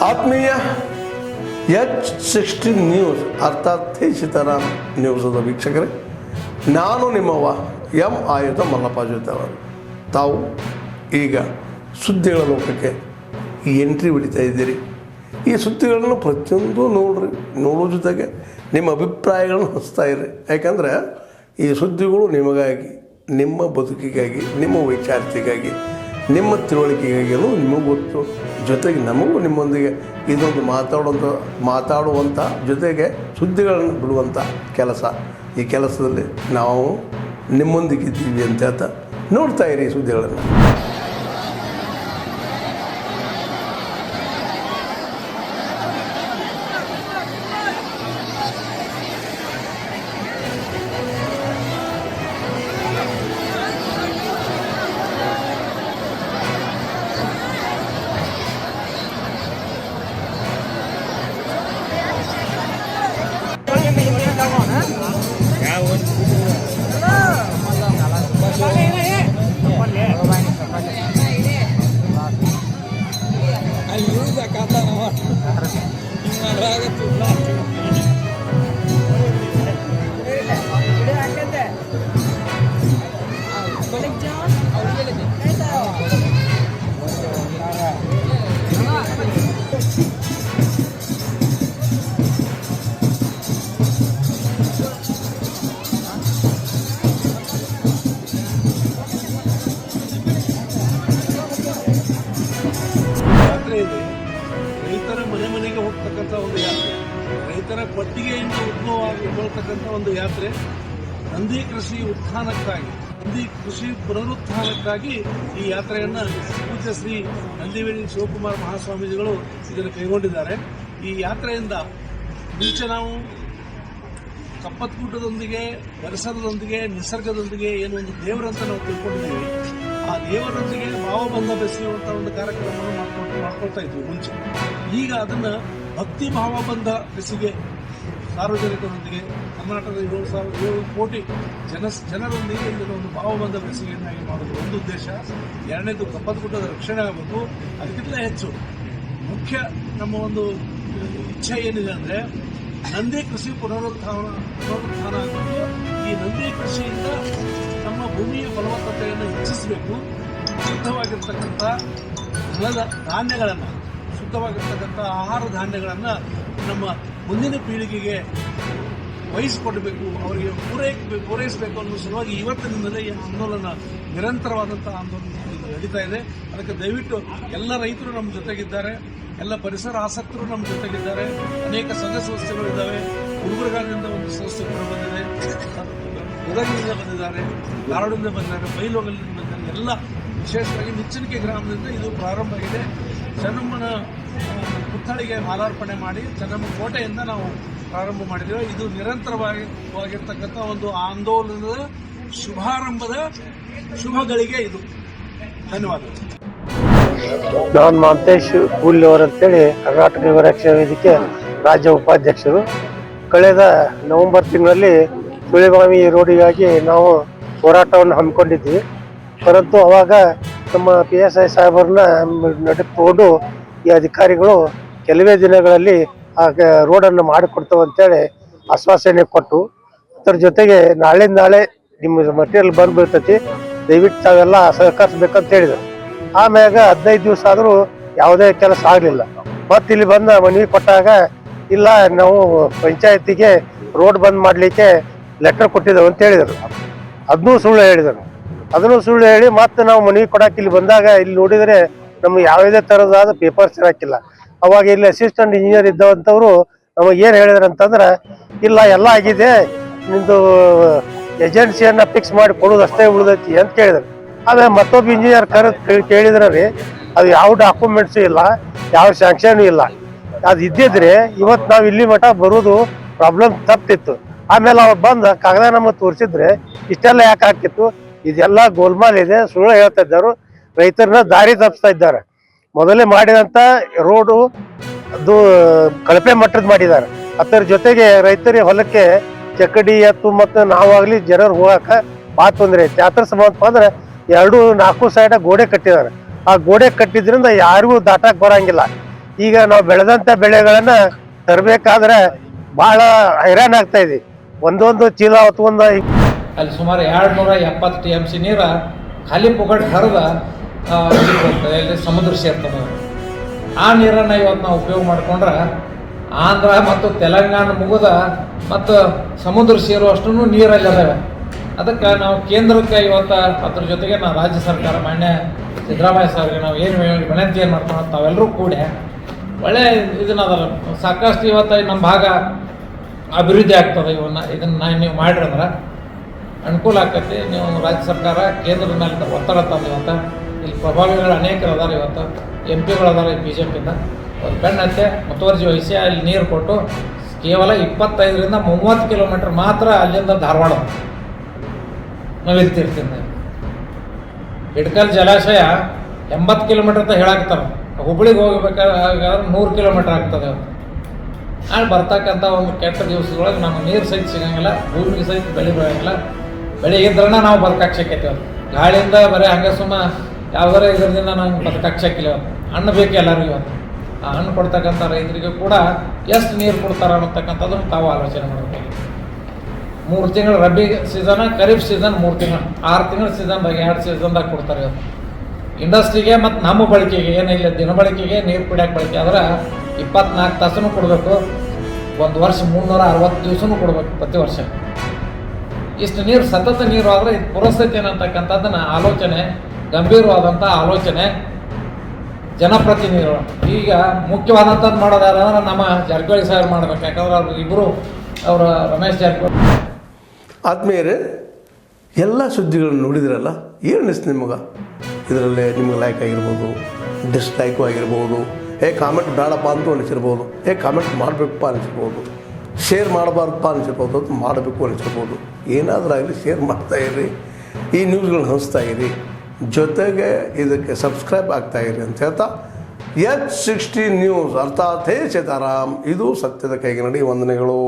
ಆತ್ಮೀಯ H16 news ಅರ್ಥಾತ್ ಸೀತಾರಾಮ್ ನ್ಯೂಸದ ವೀಕ್ಷಕರೇ, ನಾನು ನಿಮ್ಮವ ಎಂ ಆಯುಧ ಮಲ್ಲಪ್ಪ ಜೊತೆವರು. ತಾವು ಈಗ ಸುದ್ದಿಗಳ ಲೋಕಕ್ಕೆ ಎಂಟ್ರಿ ಹೊಡಿತಾ ಇದ್ದೀರಿ. ಈ ಸುದ್ದಿಗಳನ್ನು ಪ್ರತಿಯೊಂದು ನೋಡೋ ಜೊತೆಗೆ ನಿಮ್ಮ ಅಭಿಪ್ರಾಯಗಳನ್ನು ಹಂಚ್ತಾ ಇರಿ. ಯಾಕಂದರೆ ಈ ಸುದ್ದಿಗಳು ನಿಮಗಾಗಿ, ನಿಮ್ಮ ಬದುಕಿಗಾಗಿ, ನಿಮ್ಮ ವೈಚಾರಿಕೆಗಾಗಿ, ನಿಮ್ಮ ತಿಳುವಳಿಕೆಗಾಗಿಯೂ ನಿಮಗೂ ಗೊತ್ತು. ಜೊತೆಗೆ ನಮಗೂ ನಿಮ್ಮೊಂದಿಗೆ ಇದೊಂದು ಮಾತಾಡುವಂಥ ಜೊತೆಗೆ ಸುದ್ದಿಗಳನ್ನು ಬಿಡುವಂಥ ಕೆಲಸ. ಈ ಕೆಲಸದಲ್ಲಿ ನಾವು ನಿಮ್ಮೊಂದಿಗಿದ್ದೀವಿ ಅಂತ ಹೇಳ್ತಾ ನೋಡ್ತಾ ಇರಿ ಈ ಸುದ್ದಿಗಳನ್ನು. ರೈತರ ಮನೆಗೆ ಹೋಗ್ತಕ್ಕಂಥ ಒಂದು ಯಾತ್ರೆ, ರೈತರ ಪಟ್ಟಿಗೆಯಿಂದ ಉದ್ಭವಗೊಳ್ತಕ್ಕಂಥ ಒಂದು ಯಾತ್ರೆ, ನಂದಿ ಕೃಷಿ ಉತ್ಥಾನಕ್ಕಾಗಿ, ನಂದಿ ಕೃಷಿ ಪುನರುತ್ಥಾನಕ್ಕಾಗಿ ಈ ಯಾತ್ರೆಯನ್ನು ಪೂಜ್ಯ ಶ್ರೀ ನಂದಿವೇಣಿ ಶಿವಕುಮಾರ ಮಹಾಸ್ವಾಮೀಜಿಗಳು ಇದನ್ನು ಕೈಗೊಂಡಿದ್ದಾರೆ. ಈ ಯಾತ್ರೆಯಿಂದ ಮುಂಚೆ ನಾವು ಕಪ್ಪತ್ಕೂಟದೊಂದಿಗೆ, ಪರಿಸರದೊಂದಿಗೆ, ನಿಸರ್ಗದೊಂದಿಗೆ ಏನು ಒಂದು ದೇವರಂತ ನಾವು ತಿಳ್ಕೊಂಡಿದ್ದೀವಿ, ಆ ದೇವರೊಂದಿಗೆ ಭಾವಬಂಧ ಬೆಸೆಯುವಂಥ ಒಂದು ಕಾರ್ಯಕ್ರಮವನ್ನು ಮಾಡ್ಕೊಳ್ತಾ ಇದ್ವಿ ಮುಂಚೆ. ಈಗ ಅದನ್ನು ಭಕ್ತಿ ಭಾವಬಂಧ ಬೆಸಿಗೆ ಸಾರ್ವಜನಿಕರೊಂದಿಗೆ, ಕರ್ನಾಟಕದ 7,700 ಕೋಟಿ ಜನರೊಂದಿಗೆ ಇದನ್ನು ಒಂದು ಭಾವಬಂಧ ಬೆಸಿಗೆಯನ್ನಾಗಿ ಮಾಡೋದು ಒಂದು ಉದ್ದೇಶ. ಎರಡನೇದು ಕಪ್ಪತ್ಕೂಟದ ರಕ್ಷಣೆ ಆಗಬೇಕು. ಅದಕ್ಕಿಂತ ಹೆಚ್ಚು ಮುಖ್ಯ ನಮ್ಮ ಒಂದು ಇಚ್ಛೆ ಏನಿದೆ ಅಂದರೆ ನಂದಿ ಕೃಷಿ ಪುನರುತ್ಥಾನ ಆಗಬೇಕು. ಈ ನಂದಿ ಕೃಷಿಯಿಂದ ನಮ್ಮ ಭೂಮಿಯ ಫಲವತ್ತತೆಯನ್ನು ಹೆಚ್ಚಿಸಬೇಕು. ಶುದ್ಧವಾಗಿರ್ತಕ್ಕಂಥ ಧಾನ್ಯಗಳನ್ನು, ಶುದ್ಧವಾಗಿರ್ತಕ್ಕಂಥ ಆಹಾರ ಧಾನ್ಯಗಳನ್ನು ನಮ್ಮ ಮುಂದಿನ ಪೀಳಿಗೆಗೆ ವಹಿಸಿಕೊಡಬೇಕು, ಅವರಿಗೆ ಪೂರೈಸಬೇಕು ಅನ್ನೋ ಸಲುವಾಗಿ ಇವತ್ತಿನಿಂದಲೇ ಈ ಆಂದೋಲನ, ನಿರಂತರವಾದಂಥ ಆಂದೋಲನ ನಡೀತಾ ಇದೆ. ಅದಕ್ಕೆ ದಯವಿಟ್ಟು ಎಲ್ಲ ರೈತರು ನಮ್ಮ ಜೊತೆಗಿದ್ದಾರೆ, ಎಲ್ಲ ಪರಿಸರ ಆಸಕ್ತರು ನಮ್ಮ ಜೊತೆಗಿದ್ದಾರೆ. ಅನೇಕ ಸಂಘ ಸಂಸ್ಥೆಗಳು ಇದ್ದಾವೆ. ಗುಲ್ಬರ್ಗಾದಿಂದ ಒಂದು ಸಂಸ್ಥೆ ಕೂಡ ಬಂದಿದೆ, ಗದಗದಿಂದ ಬಂದಿದ್ದಾರೆ, ಧಾರವಾಡದಿಂದ ಬಂದಿದ್ದಾರೆ, ಬೈಲಹೊಂಗಲದಿಂದ ಬಂದಿದ್ದಾರೆ. ಎಲ್ಲ ವಿಶೇಷವಾಗಿ ನಿಚ್ಚಣಿಕೆ ಗ್ರಾಮದಿಂದ ಇದು ಪ್ರಾರಂಭ ಆಗಿದೆ. ಚೆನ್ನಮ್ಮನ ಪುತ್ಥಳಿಗೆ ಮಾಲಾರ್ಪಣೆ ಮಾಡಿ ಚೆನ್ನಮ್ಮ ಕೋಟೆಯಿಂದ ನಾವು ಪ್ರಾರಂಭ ಮಾಡಿದ್ದೇವೆ. ಇದು ನಿರಂತರವಾಗಿರ್ತಕ್ಕಂಥ ಒಂದು ಆಂದೋಲನದ ಶುಭಾರಂಭದ ಶುಭಗಳಿಗೆ ಇದು. ಧನ್ಯವಾದಗಳು. ನಾನು ಮಾಂತೇಶ್ ಕೂಲಿಯವರು ಅಂತೇಳಿ ಕರ್ನಾಟಕ ಯುವ ರಕ್ಷಣಾ ವೇದಿಕೆ ರಾಜ್ಯ ಉಪಾಧ್ಯಕ್ಷರು. ಕಳೆದ ನವೆಂಬರ್ ತಿಂಗಳಲ್ಲಿ ಸುಳಿಬಾವಿ ರೋಡಿಗಾಗಿ ನಾವು ಹೋರಾಟವನ್ನು ಹಮ್ಮಿಕೊಂಡಿದ್ವಿ. ಪರಂತು ಅವಾಗ ನಮ್ಮ PSI ಸಾಹೇಬರನ್ನ ನಡೆದುಕೊಂಡು ಈ ಅಧಿಕಾರಿಗಳು ಕೆಲವೇ ದಿನಗಳಲ್ಲಿ ಆ ರೋಡನ್ನು ಮಾಡಿಕೊಡ್ತೇವಂತೇಳಿ ಆಶ್ವಾಸನೆ ಕೊಟ್ಟು, ಅದರ ಜೊತೆಗೆ ನಾಳೆ ನಿಮ್ಮ ಮಟೀರಿಯಲ್ ಬಂದು ಬೀಳ್ತೈತಿ, ದಯವಿಟ್ಟು ತಾವೆಲ್ಲ ಸಹಕರಿಸ್ಬೇಕಂತ ಹೇಳಿದರು. ಆಮ್ಯಾಗ 15 ದಿವಸ ಆದರೂ ಯಾವುದೇ ಕೆಲಸ ಆಗಲಿಲ್ಲ. ಮತ್ತು ಇಲ್ಲಿ ಬಂದ ಮನವಿ ಕೊಟ್ಟಾಗ ಇಲ್ಲ, ನಾವು ಪಂಚಾಯತಿಗೆ ರೋಡ್ ಬಂದ್ ಮಾಡಲಿಕ್ಕೆ ಲೆಟರ್ ಕೊಟ್ಟಿದ್ದೇವೆ ಅಂತ ಹೇಳಿದರು. ಅದನ್ನೂ ಸುಳ್ಳು ಹೇಳಿ ಮತ್ತೆ ನಾವು ಮನವಿ ಕೊಡಕ್ಕೆ ಇಲ್ಲಿ ಬಂದಾಗ ಇಲ್ಲಿ ನೋಡಿದರೆ ನಮ್ಗೆ ಯಾವುದೇ ಥರದಾದ ಪೇಪರ್ಸ್ ಇರೋಕ್ಕಿಲ್ಲ. ಅವಾಗ ಇಲ್ಲಿ ಅಸಿಸ್ಟೆಂಟ್ ಇಂಜಿನಿಯರ್ ಇದ್ದವಂಥವ್ರು ನಮಗೆ ಏನು ಹೇಳಿದ್ರು ಅಂತಂದ್ರೆ, ಇಲ್ಲ ಎಲ್ಲ ಆಗಿದೆ, ನಿಮ್ಮದು ಏಜೆನ್ಸಿಯನ್ನು ಫಿಕ್ಸ್ ಮಾಡಿ ಕೊಡೋದು ಅಷ್ಟೇ ಉಳಿದೈತಿ ಅಂತ ಕೇಳಿದ್ರು. ಆಮೇಲೆ ಮತ್ತೊಬ್ಬ ಇಂಜಿನಿಯರ್ ಕೇಳಿದ್ರೆ ರೀ, ಅದು ಯಾವ ಡಾಕ್ಯುಮೆಂಟ್ಸು ಇಲ್ಲ, ಯಾವ ಸ್ಯಾಂಕ್ಷನು ಇಲ್ಲ. ಅದು ಇದ್ದಿದ್ರೆ ಇವತ್ತು ನಾವು ಇಲ್ಲಿ ಮಠ ಬರೋದು ಪ್ರಾಬ್ಲಮ್ ತಪ್ಪಿತ್ತು. ಆಮೇಲೆ ಅವ್ರು ಬಂದು ಕಾಗದ ನಮಗೆ ತೋರಿಸಿದ್ರೆ ಇಷ್ಟೆಲ್ಲ ಯಾಕೆ ಆಗ್ತಿತ್ತು? ಇದೆಲ್ಲ ಗೋಲ್ಮಾಲ್ ಇದೆ, ಸುಳ್ಳು ಹೇಳ್ತಾ ಇದ್ದಾರೆ, ರೈತರನ್ನ ದಾರಿ ತಪ್ಪಿಸ್ತಾ ಇದ್ದಾರೆ. ಮೊದಲೇ ಮಾಡಿದಂಥ ರೋಡು ಅದು ಕಳಪೆ ಮಟ್ಟದ ಮಾಡಿದ್ದಾರೆ. ಅದರ ಜೊತೆಗೆ ರೈತರಿಗೆ ಹೊಲಕ್ಕೆ ಚಕ್ಕಡಿ ಎತ್ತು ಮತ್ತು ನಾವಾಗಲಿ ಜನರು ಹೋಗಕ್ಕೆ ಭಾಳ ತೊಂದರೆ ಐತಿ. ಆ ಥರ ಸಂಬಂಧಪ್ಪ ಅಂದ್ರೆ 2-4 ಸೈಡ ಗೋಡೆ ಕಟ್ಟಿದ್ದಾರೆ. ಆ ಗೋಡೆ ಕಟ್ಟಿದ್ರಿಂದ ಯಾರಿಗೂ ದಾಟಕ್ಕೆ ಬರೋಂಗಿಲ್ಲ. ಈಗ ನಾವು ಬೆಳೆದಂಥ ಬೆಳೆಗಳನ್ನು ತರಬೇಕಾದ್ರೆ ಭಾಳ ಹೈರಾಣ ಆಗ್ತಾ ಇದೆ. ಒಂದೊಂದು ಚೀಲ ಹೊತ್ಕೊಂಡ ಅಲ್ಲಿ ಸುಮಾರು 270 TMC ನೀರು ಖಾಲಿ ಪುಗಟ್ ಹರಿದ ಹೋಗ್ತದೆ, ಇಲ್ಲಿ ಸಮುದ್ರ ಸೇರ್ತದೆ. ಆ ನೀರನ್ನು ಇವತ್ತು ನಾವು ಉಪಯೋಗ ಮಾಡಿಕೊಂಡ್ರೆ ಆಂಧ್ರ ಮತ್ತು ತೆಲಂಗಾಣ ಮುಗಿದ ಮತ್ತು ಸಮುದ್ರ ಸೇರುವಷ್ಟು ನೀರಲ್ಲಿ ಅದಾವೆ. ಅದಕ್ಕೆ ನಾವು ಕೇಂದ್ರಕ್ಕೆ ಇವತ್ತು ಅದ್ರ ಜೊತೆಗೆ ನಾವು ರಾಜ್ಯ ಸರ್ಕಾರ ಮಾನ್ಯ ಸಿದ್ದರಾಮಯ್ಯ ಸರ್ಗೆ ನಾವು ಏನು ವಿನಂತಿ ಏನು ಮಾಡ್ಕೊಂಡು ತಾವೆಲ್ಲರೂ ಕೂಡ ಒಳ್ಳೆ ಇದನ್ನದಲ್ಲ, ಸಾಕಷ್ಟು ಇವತ್ತು ನಮ್ಮ ಭಾಗ ಅಭಿವೃದ್ಧಿ ಆಗ್ತದೆ. ಇದನ್ನು ನೀವು ಮಾಡಿದ್ರೆ ಅನುಕೂಲ ಆಗ್ತೈತಿ. ನೀವು ರಾಜ್ಯ ಸರ್ಕಾರ ಕೇಂದ್ರದ ಮೇಲೆ ಒತ್ತಡ ತಂದು ಇವತ್ತು ಇಲ್ಲಿ ಪ್ರಭಾವಿಗಳು ಅನೇಕರು ಅದಾರೆ. ಇವತ್ತು MP ಅದಾರೆ BJPಯಿಂದ. ಒಂದು ಬೆನ್ನತ್ತೆ ಮುತುವರ್ಜಿ ವಹಿಸಿ ಅಲ್ಲಿ ನೀರು ಕೊಟ್ಟು ಕೇವಲ 25ರಿಂದ 30 ಕಿಲೋಮೀಟ್ರ್ ಮಾತ್ರ ಅಲ್ಲಿಂದ ಧಾರವಾಡ ನಾವು ಇರ್ತಿರ್ತೀನಿ. ಇಡ್ಕಲ್ ಜಲಾಶಯ 80 ಕಿಲೋಮೀಟ್ರ್ ಅಂತ ಹೇಳಾಕ್ತಾರೆ. ಹುಬ್ಳಿಗೆ ಹೋಗ್ಬೇಕಾದ್ರೆ 100 ಕಿಲೋಮೀಟ್ರ್ ಆಗ್ತದೆ. ಅಲ್ಲಿ ಬರ್ತಕ್ಕಂಥ ಒಂದು ಕೆಟ್ಟ ದಿವಸದೊಳಗೆ ನಮಗೆ ನೀರು ಸಹಿತ ಸಿಗಂಗಿಲ್ಲ, ಭೂಮಿಗೆ ಸಹಿತ ಬೆಳೆ ಬೆಳೆಯಂಗಿಲ್ಲ. ಬೆಳೆ ಇದ್ರನ್ನ ನಾವು ಬದುಕಕ್ಕೆ ಶಕ್ಯತೆ. ಗಾಳಿಯಿಂದ ಬರೀ ಹಂಗೆ ಸುಮ್ಮ ಯಾವ್ದಾರ ಇದರಿಂದ ನಂಗೆ ಬದುಕಕ್ಕೆ ಶಕ್ಕಿಲ್ಲ. ಹಣ್ಣು ಬೇಕು ಎಲ್ಲರಿಗೂ. ಇವತ್ತು ಆ ಹಣ್ಣು ಕೊಡ್ತಕ್ಕಂಥ ರೈತರಿಗೆ ಕೂಡ ಎಷ್ಟು ನೀರು ಕೊಡ್ತಾರೆ ಅನ್ನತಕ್ಕಂಥದ್ದನ್ನು ತಾವು ಆಲೋಚನೆ ಮಾಡಬೇಕು. 3 ತಿಂಗಳು ರಬ್ಬಿ ಸೀಸನ್, ಖರೀಫ್ ಸೀಸನ್ 3 ತಿಂಗಳು, 6 ತಿಂಗಳ ಸೀಸನ್ದಾಗ 2 ಸೀಸನ್ದಾಗ ಕೊಡ್ತಾರೆ. ಇವತ್ತು ಇಂಡಸ್ಟ್ರಿಗೆ ಮತ್ತು ನಮ್ಮ ಬಳಕೆಗೆ ಏನಿಲ್ಲ ದಿನಬಳಕೆಗೆ ನೀರು ಕುಡಿಯೋಕೆ ಬಳಕೆ ಆದ್ರೆ 24 ತಾಸೂ ಕೊಡಬೇಕು. ಒಂದು ವರ್ಷ 360 ದಿವಸನೂ ಕೊಡಬೇಕು ಪ್ರತಿ ವರ್ಷ. ಇಷ್ಟು ನೀರು ಸತತ ನೀರು ಆದರೆ ಇದು ಪುರಸ್ಥಿತಿ ಏನಂತಕ್ಕಂಥದ್ದನ್ನು ಆಲೋಚನೆ, ಗಂಭೀರವಾದಂಥ ಆಲೋಚನೆ ಜನಪ್ರತಿನಿಧಿಗಳು. ಈಗ ಮುಖ್ಯವಾದಂಥದ್ದು ಮಾಡೋದಾದ್ರೆ ನಮ್ಮ ಜಾರಕಿಹೊಳಿ ಸಾಹೇಬ್ ಮಾಡ್ಬೇಕು. ಯಾಕಂದ್ರೆ ಅವ್ರು ಇಬ್ಬರು ರಮೇಶ್ ಜಾರಕಿಹೊಳಿ. ಆದ್ಮೇಲೆ ಎಲ್ಲ ಸುದ್ದಿಗಳನ್ನು ನೋಡಿದ್ರಲ್ಲ, ಏನು ಅನಿಸ್ತು ನಿಮಗೆ? ಇದರಲ್ಲೇ ನಿಮ್ಗೆ ಲೈಕ್ ಆಗಿರ್ಬೋದು, ಡಿಸ್ಲೈಕು ಆಗಿರ್ಬೋದು, ಕಾಮೆಂಟ್ ಬೇಡಪ್ಪ ಅಂತೂ ಅನಿಸಿರ್ಬೋದು, ಕಾಮೆಂಟ್ ಮಾಡಬೇಕಪ್ಪ ಅನಿಸಿರ್ಬೋದು, ಶೇರ್ ಮಾಡಬಾರ್ದಪ್ಪ ಅನಿಸಿರ್ಬೋದು, ಅದು ಮಾಡಬೇಕು ಅನಿಸಿರ್ಬೋದು. ಏನಾದರೂ ಆಗಲಿ ಶೇರ್ ಮಾಡ್ತಾಯಿರಿ, ಈ ನ್ಯೂಸ್ಗಳನ್ನ ಹಂಚ್ತಾ ಇರಿ, ಜೊತೆಗೆ ಇದಕ್ಕೆ ಸಬ್ಸ್ಕ್ರೈಬ್ ಆಗ್ತಾಯಿರಿ ಅಂತ ಹೇಳ್ತಾ H60 ನ್ಯೂಸ್ ಅರ್ಥಾತ್ ಹೇ ಸೀತಾರಾಮ್, ಇದು ಸತ್ಯದ ಕೈಗೆ ನಡಿ. ವಂದನೆಗಳು.